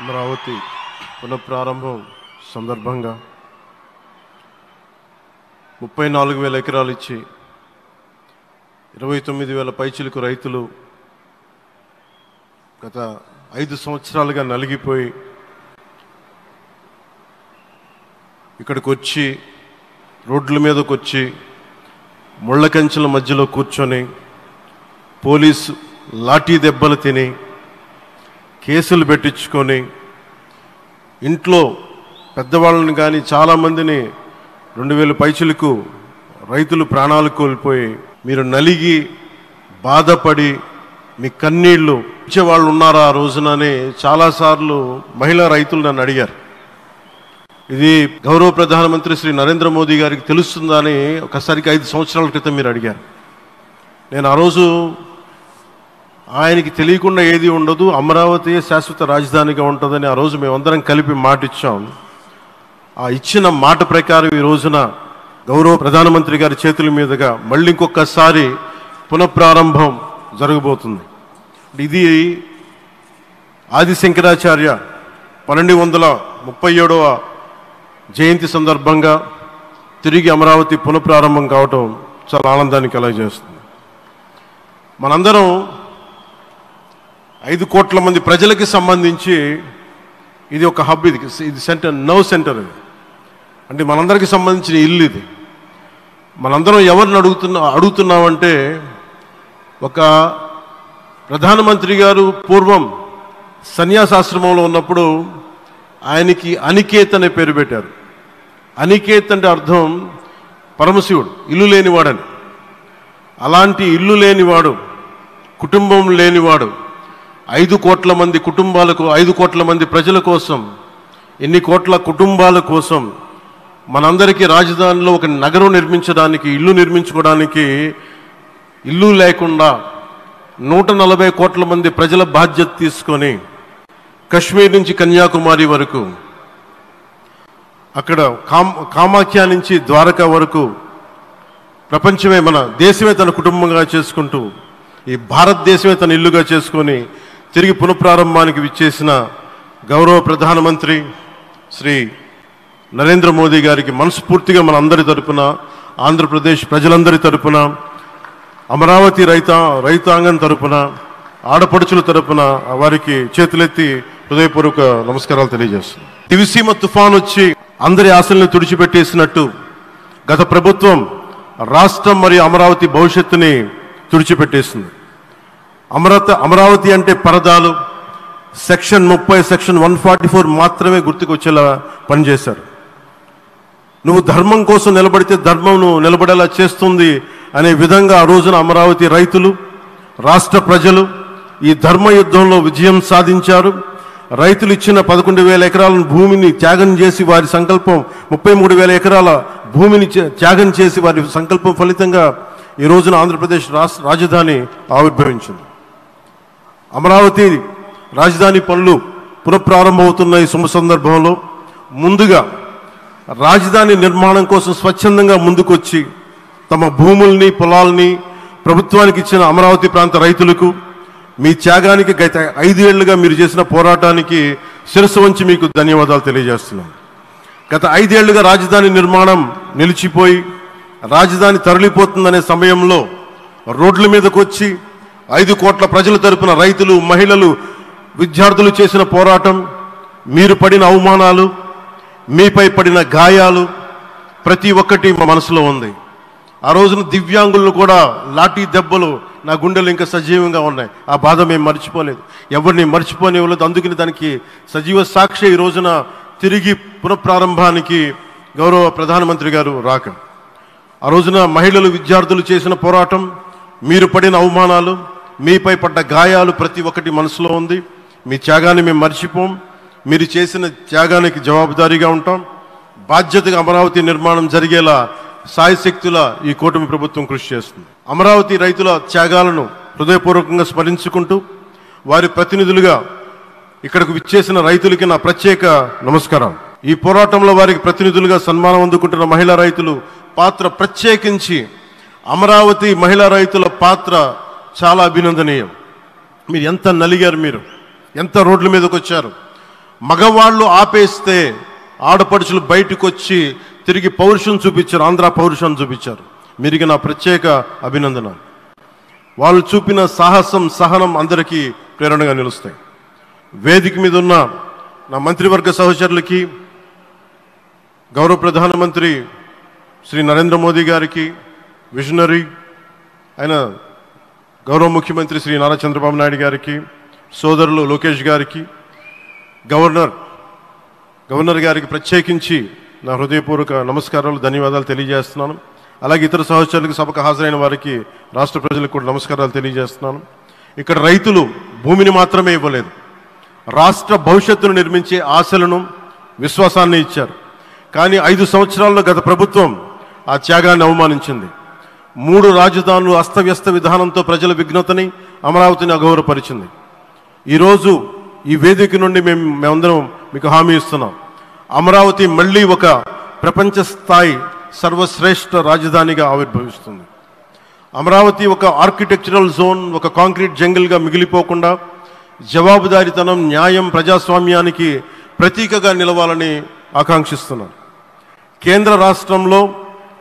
అమరావతి పునఃప్రారంభం సందర్భంగా 34,000 ఎకరాలు ఇచ్చి 29,000 పైచిలకు రైతులు గత 5 సంవత్సరాలుగా నలిగిపోయి ఇక్కడికి వచ్చి రోడ్ల మీదకి వచ్చి ముళ్ళ కంచెల మధ్యలో కూర్చొని పోలీసు లాఠీ దెబ్బలు తిని కేసులు పెట్టించుకొని ఇంట్లో పెద్దవాళ్ళని కానీ చాలామందిని 2,000 పైచిలకు రైతులు ప్రాణాలు కోల్పోయి మీరు నలిగి బాధపడి మీ కన్నీళ్ళు ఇచ్చేవాళ్ళు ఉన్నారా ఆ రోజునని చాలాసార్లు మహిళా రైతులు నన్ను అడిగారు. ఇది గౌరవ ప్రధానమంత్రి శ్రీ నరేంద్ర మోదీ గారికి తెలుస్తుందా అని ఒకసారికి 5 సంవత్సరాల క్రితం మీరు అడిగారు. నేను ఆ రోజు ఆయనకి తెలియకుండా ఏది ఉండదు, అమరావతి శాశ్వత రాజధానిగా ఉంటుందని ఆ రోజు మేమందరం కలిపి మాట ఇచ్చాం. ఆ ఇచ్చిన మాట ప్రకారం ఈ రోజున గౌరవ ప్రధానమంత్రి గారి చేతుల మీదుగా మళ్ళీ ఇంకొకసారి పునఃప్రారంభం జరగబోతుంది. ఇది ఆది శంకరాచార్య 1237వ జయంతి సందర్భంగా తిరిగి అమరావతి పునఃప్రారంభం కావటం చాలా ఆనందాన్ని కలగజేస్తుంది. మనందరం 5 కోట్ల మంది ప్రజలకి సంబంధించి ఇది ఒక హబ్, ఇది సెంటర్, నర్వ్ సెంటర్. ఇది అంటే మనందరికీ సంబంధించిన ఇల్లు. ఇది మనందరం ఎవరిని అడుగుతున్నామంటే, ఒక ప్రధానమంత్రి గారు పూర్వం సన్యాసాశ్రమంలో ఉన్నప్పుడు ఆయనకి అనికేత్ అనే పేరు పెట్టారు. అనికేత్ అంటే అర్థం పరమశివుడు, ఇల్లు లేనివాడని. అలాంటి ఇల్లు లేనివాడు, కుటుంబం లేనివాడు 5 కోట్ల మంది కుటుంబాలకు, 5 కోట్ల మంది ప్రజల కోసం, ఎన్ని కోట్ల కుటుంబాల కోసం మనందరికీ రాజధానిలో ఒక నగరం నిర్మించడానికి, ఇల్లు నిర్మించుకోవడానికి ఇల్లు లేకుండా 140 కోట్ల మంది ప్రజల బాధ్యత తీసుకొని కశ్మీర్ నుంచి కన్యాకుమారి వరకు, అక్కడ కామాఖ్య నుంచి ద్వారకా వరకు ప్రపంచమే, మన దేశమే తన కుటుంబంగా చేసుకుంటూ ఈ భారతదేశమే తన ఇల్లుగా చేసుకొని తిరిగి పునఃప్రారంభానికి విచ్చేసిన గౌరవ ప్రధానమంత్రి శ్రీ నరేంద్ర మోదీ గారికి మనస్ఫూర్తిగా మన అందరి తరపున, ఆంధ్రప్రదేశ్ ప్రజలందరి తరపున, అమరావతి రైతాంగం తరపున, ఆడపడుచుల తరపున వారికి చేతులెత్తి హృదయపూర్వక నమస్కారాలు తెలియజేస్తున్నాను. దివిసీమ తుఫాన్ వచ్చి అందరి ఆశల్ని తుడిచిపెట్టేసినట్టు గత ప్రభుత్వం రాష్ట్రం మరియు అమరావతి భవిష్యత్తుని తుడిచిపెట్టేసింది. అమరావతి అంటే పరదాలు, సెక్షన్ 30, సెక్షన్ 144 మాత్రమే గుర్తుకొచ్చేలా పనిచేశారు. నువ్వు ధర్మం కోసం నిలబడితే ధర్మం నువ్వు నిలబడేలా చేస్తుంది అనే విధంగా ఆ రోజున అమరావతి రైతులు, రాష్ట్ర ప్రజలు ఈ ధర్మ యుద్ధంలో విజయం సాధించారు. రైతులు ఇచ్చిన 11,000 ఎకరాల భూమిని త్యాగం చేసి వారి సంకల్పం, 33,000 ఎకరాల భూమిని త్యాగం చేసి వారి సంకల్పం ఫలితంగా ఈ రోజున ఆంధ్రప్రదేశ్ రాజధాని ఆవిర్భవించింది. అమరావతి రాజధాని పనులు పునఃప్రారంభమవుతున్న ఈ శుభ సందర్భంలో ముందుగా రాజధాని నిర్మాణం కోసం స్వచ్ఛందంగా ముందుకొచ్చి తమ భూముల్ని, పొలాల్ని ప్రభుత్వానికి ఇచ్చిన అమరావతి ప్రాంత రైతులకు, మీ త్యాగానికి, గత 5 ఏళ్లుగా మీరు చేసిన పోరాటానికి శిరస్సు వంచి మీకు ధన్యవాదాలు తెలియజేస్తున్నాం. గత 5 ఏళ్లుగా రాజధాని నిర్మాణం నిలిచిపోయి రాజధాని తరలిపోతుందనే సమయంలో రోడ్ల మీదకు వచ్చి 5 కోట్ల ప్రజల తరపున రైతులు, మహిళలు, విద్యార్థులు చేసిన పోరాటం, మీరు పడిన అవమానాలు, మీపై పడిన గాయాలు ప్రతి ఒక్కటి మా మనసులో ఉంది. ఆ రోజున దివ్యాంగులను కూడా లాఠీ దెబ్బలు నా గుండెలు ఇంకా సజీవంగా ఉన్నాయి. ఆ బాధ మేము మర్చిపోలేదు, ఎవరిని మర్చిపోనివ్వలేదు. అందుకని దానికి సజీవ సాక్షి ఈ రోజున తిరిగి పునఃప్రారంభానికి గౌరవ ప్రధానమంత్రి గారు రాక, ఆ రోజున మహిళలు, విద్యార్థులు చేసిన పోరాటం, మీరు పడిన అవమానాలు, మీపై పడ్డ గాయాలు ప్రతి ఒక్కటి మనసులో ఉంది. మీ త్యాగాన్ని మేము మర్చిపోం. మీరు చేసిన త్యాగానికి జవాబుదారీగా ఉంటాం. బాధ్యతగా అమరావతి నిర్మాణం జరిగేలా సాయశక్తుల ఈ కూటమి ప్రభుత్వం కృషి చేస్తుంది. అమరావతి రైతుల త్యాగాలను హృదయపూర్వకంగా స్మరించుకుంటూ వారి ప్రతినిధులుగా ఇక్కడకు విచ్చేసిన రైతులకి నా ప్రత్యేక నమస్కారం. ఈ పోరాటంలో వారికి ప్రతినిధులుగా సన్మానం అందుకుంటున్న మహిళా రైతులు పాత్ర, ప్రత్యేకించి అమరావతి మహిళా రైతుల పాత్ర చాలా అభినందనీయం. మీరు ఎంత నలిగారు, మీరు ఎంత రోడ్ల మీదకి వచ్చారు. మగవాళ్ళు ఆపేస్తే ఆడపడుచులు బయటకు వచ్చి తిరిగి పౌరుషం చూపించారు, ఆంధ్ర పౌరుషాన్ని చూపించారు. మీరికి నా ప్రత్యేక అభినందన. వాళ్ళు చూపిన సాహసం, సహనం అందరికీ ప్రేరణగా నిలుస్తాయి. వేదిక మీద ఉన్న నా మంత్రివర్గ సహచరులకి, గౌరవ ప్రధానమంత్రి శ్రీ నరేంద్ర మోదీ గారికి, విజనరీ అయిన గౌరవ ముఖ్యమంత్రి శ్రీ నారా చంద్రబాబు నాయుడు గారికి, సోదరులు లోకేష్ గారికి, గవర్నర్ గారికి ప్రత్యేకించి నా హృదయపూర్వక నమస్కారాలు, ధన్యవాదాలు తెలియజేస్తున్నాను. అలాగే ఇతర సహచరులకు, సభకు హాజరైన వారికి, రాష్ట్ర ప్రజలకు కూడా నమస్కారాలు తెలియజేస్తున్నాను. ఇక్కడ రైతులు భూమిని మాత్రమే ఇవ్వలేదు, రాష్ట్ర భవిష్యత్తును నిర్మించే ఆశలను, విశ్వాసాన్ని ఇచ్చారు. కానీ 5 సంవత్సరాల్లో గత ప్రభుత్వం ఆ త్యాగాన్ని అవమానించింది. 3 రాజధానులు అస్తవ్యస్త విధానంతో ప్రజల విఘ్నతని, అమరావతిని అగౌరవపరిచింది. ఈరోజు ఈ వేదిక నుండి మేమందరం మీకు హామీ ఇస్తున్నాం, అమరావతి మళ్ళీ ఒక ప్రపంచ స్థాయి సర్వశ్రేష్ఠ రాజధానిగా ఆవిర్భవిస్తుంది. అమరావతి ఒక ఆర్కిటెక్చరల్ జోన్, ఒక కాంక్రీట్ జంగిల్గా మిగిలిపోకుండా జవాబుదారీతనం, న్యాయం, ప్రజాస్వామ్యానికి ప్రతీకగా నిలవాలని ఆకాంక్షిస్తున్నాను.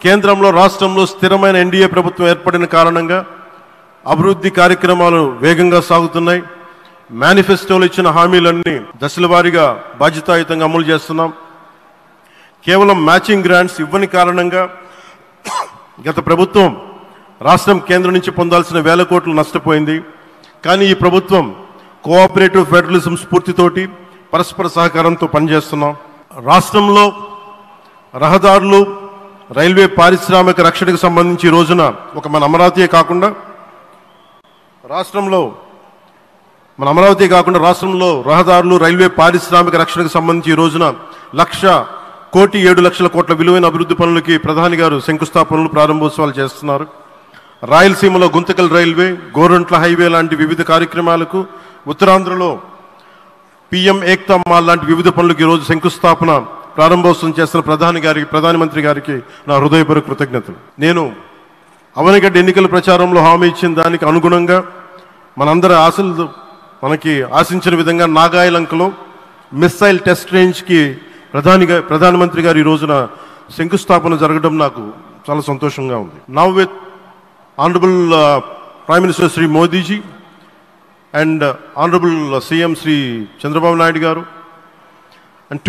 కేంద్రంలో రాష్ట్రంలో స్థిరమైన ఎన్డీఏ ప్రభుత్వం ఏర్పడిన కారణంగా అభివృద్ధి కార్యక్రమాలు వేగంగా సాగుతున్నాయి. మేనిఫెస్టోలో ఇచ్చిన హామీలన్నీ దశల వారీగా బాధ్యతాయుతంగా అమలు చేస్తున్నాం. కేవలం మ్యాచింగ్ గ్రాంట్స్ ఇవ్వని కారణంగా గత ప్రభుత్వం రాష్ట్రం కేంద్రం నుంచి పొందాల్సిన 1000 కోట్లు నష్టపోయింది. కానీ ఈ ప్రభుత్వం కోఆపరేటివ్ ఫెడరలిజం స్ఫూర్తితోటి, పరస్పర సహకారంతో పనిచేస్తున్నాం. రాష్ట్రంలో రహదారులు, రైల్వే, పారిశ్రామిక రక్షణకు సంబంధించి ఈ రోజున మన అమరావతి కాకుండా రాష్ట్రంలో రహదారులు, రైల్వే, పారిశ్రామిక రక్షణకు సంబంధించి ఈ రోజున 1,07,00,000 కోట్ల విలువైన అభివృద్ధి పనులకి ప్రధాని గారు శంకుస్థాపనలు, ప్రారంభోత్సవాలు చేస్తున్నారు. రాయలసీమలో గుంతకల్ రైల్వే, గోరంట్ల హైవే లాంటి వివిధ కార్యక్రమాలకు, ఉత్తరాంధ్రలో పిఎం ఏక్తా మాల్ లాంటి వివిధ పనులకు ఈరోజు శంకుస్థాపన, ప్రారంభోత్సవం చేస్తున్న ప్రధానమంత్రి గారికి నా హృదయపూర్వక కృతజ్ఞతలు. నేను అవనిగడ్డ ఎన్నికల ప్రచారంలో హామీ ఇచ్చిన దానికి అనుగుణంగా మనందరి ఆశలు మనకి ఆశించిన విధంగా నాగాయలంకలో మిస్సైల్ టెస్ట్ రేంజ్కి ప్రధానమంత్రి గారు ఈ రోజున శంకుస్థాపన జరగడం నాకు చాలా సంతోషంగా ఉంది. Now with honourable prime minister Shri Modiji and honourable CM Shri Chandrababu Naidu గారు, and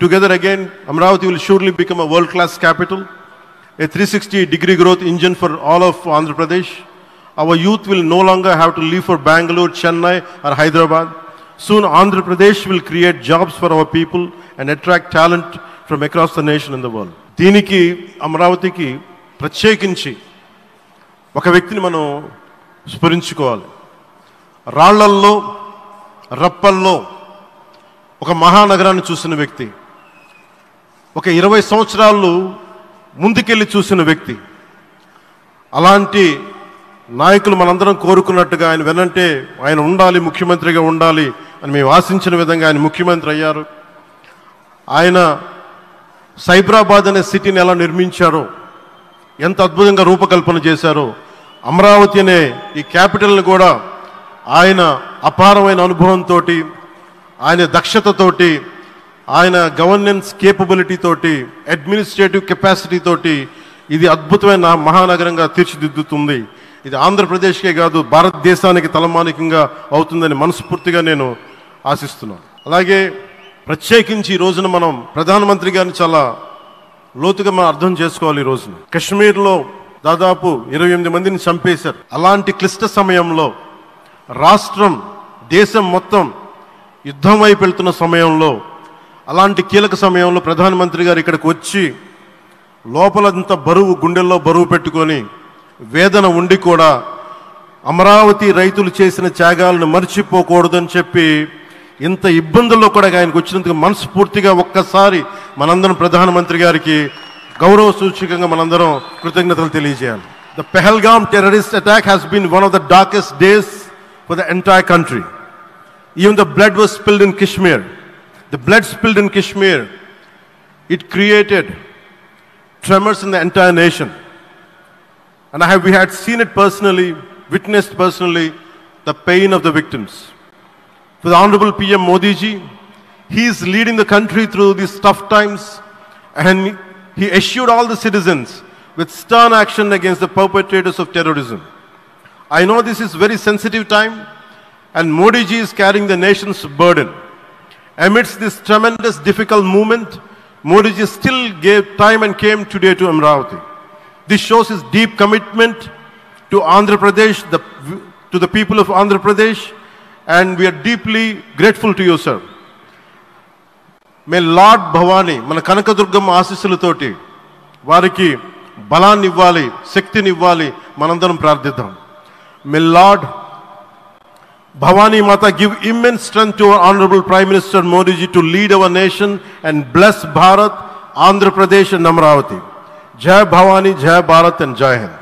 together again Amravati will surely become a world-class capital, a 360-degree growth engine for all of Andhra Pradesh. Our youth will no longer have to leave for Bangalore, Chennai or Hyderabad. Soon Andhra Pradesh will create jobs for our people and attract talent from across the nation and the world. దీనికి అమరావతికి ప్రత్యేకించి ఒక వ్యక్తిని మనం స్మరించుకోవాలి. రాళ్లల్లో, రప్పల్లో ఒక మహానగరాన్ని చూసిన వ్యక్తి, ఒక 20 సంవత్సరాలు ముందుకెళ్ళి చూసిన వ్యక్తి. అలాంటి నాయకులు మనందరం కోరుకున్నట్టుగా ఆయన వెనంటే ఆయన ఉండాలి, ముఖ్యమంత్రిగా ఉండాలి అని మేము ఆశించిన విధంగా ఆయన ముఖ్యమంత్రి అయ్యారు. ఆయన సైబరాబాద్ అనే సిటీని ఎలా నిర్మించారో, ఎంత అద్భుతంగా రూపకల్పన చేశారో, అమరావతి అనే ఈ క్యాపిటల్ని కూడా ఆయన అపారమైన అనుభవంతో, ఆయన దక్షతతోటి, ఆయన గవర్నెన్స్ కేపబిలిటీ తోటి, అడ్మినిస్ట్రేటివ్ కెపాసిటీ తోటి ఇది అద్భుతమైన మహానగరంగా తీర్చిదిద్దుతుంది. ఇది ఆంధ్రప్రదేశ్కే కాదు, భారతదేశానికి తలమానికంగా అవుతుందని మనస్ఫూర్తిగా నేను ఆశిస్తున్నాను. అలాగే ప్రత్యేకించి ఈ రోజున మనం ప్రధానమంత్రి గారిని చాలా లోతుగా మనం అర్థం చేసుకోవాలి. ఈ రోజున కశ్మీర్లో దాదాపు 28 మందిని చంపేశారు. అలాంటి క్లిష్ట సమయంలో, రాష్ట్రం, దేశం మొత్తం యుద్ధం వైపు వెళ్తున్న సమయంలో, అలాంటి కీలక సమయంలో ప్రధానమంత్రి గారు ఇక్కడికి వచ్చి లోపలంత బరువు, గుండెల్లో బరువు పెట్టుకొని వేదన ఉండి కూడా అమరావతి రైతులు చేసిన త్యాగాలను మర్చిపోకూడదని చెప్పి ఇంత ఇబ్బందుల్లో కూడా ఆయనకు వచ్చినందుకు మనస్ఫూర్తిగా ఒక్కసారి మనందరం ప్రధానమంత్రి గారికి గౌరవ సూచకంగా మనందరం కృతజ్ఞతలు తెలియజేయాలి. The Pahalgam terrorist attack has been one of the darkest days for the entire country. Even the blood was spilled in Kashmir. The blood spilled in Kashmir, it created tremors in the entire nation. And we had seen it personally, witnessed personally, the pain of the victims. for the Honorable PM Modi ji. He is leading the country through these tough times, and he assured all the citizens with stern action against the perpetrators of terrorism. I know this is very sensitive time, and Modi ji is carrying the nation's burden. Amidst this tremendous difficult movement, Modi ji still gave time and came today to Amravati. This shows his deep commitment to Andhra Pradesh, to the people of Andhra Pradesh, and we are deeply grateful to you, sir. May Lord Bhavani, మన కనకదుర్గమ్మ ఆశీస్సులతోటి వారికి బలాన్ని ఇవ్వాలి, శక్తిని ఇవ్వాలి, మనందరం ప్రార్థిద్దాం. May Lord Bhavani Mata give immense strength to our Honorable Prime Minister Modi ji to lead our nation and bless Bharat, Andhra Pradesh and Amravati. Jai Bhavani, Jai Bharat and Jai Hind.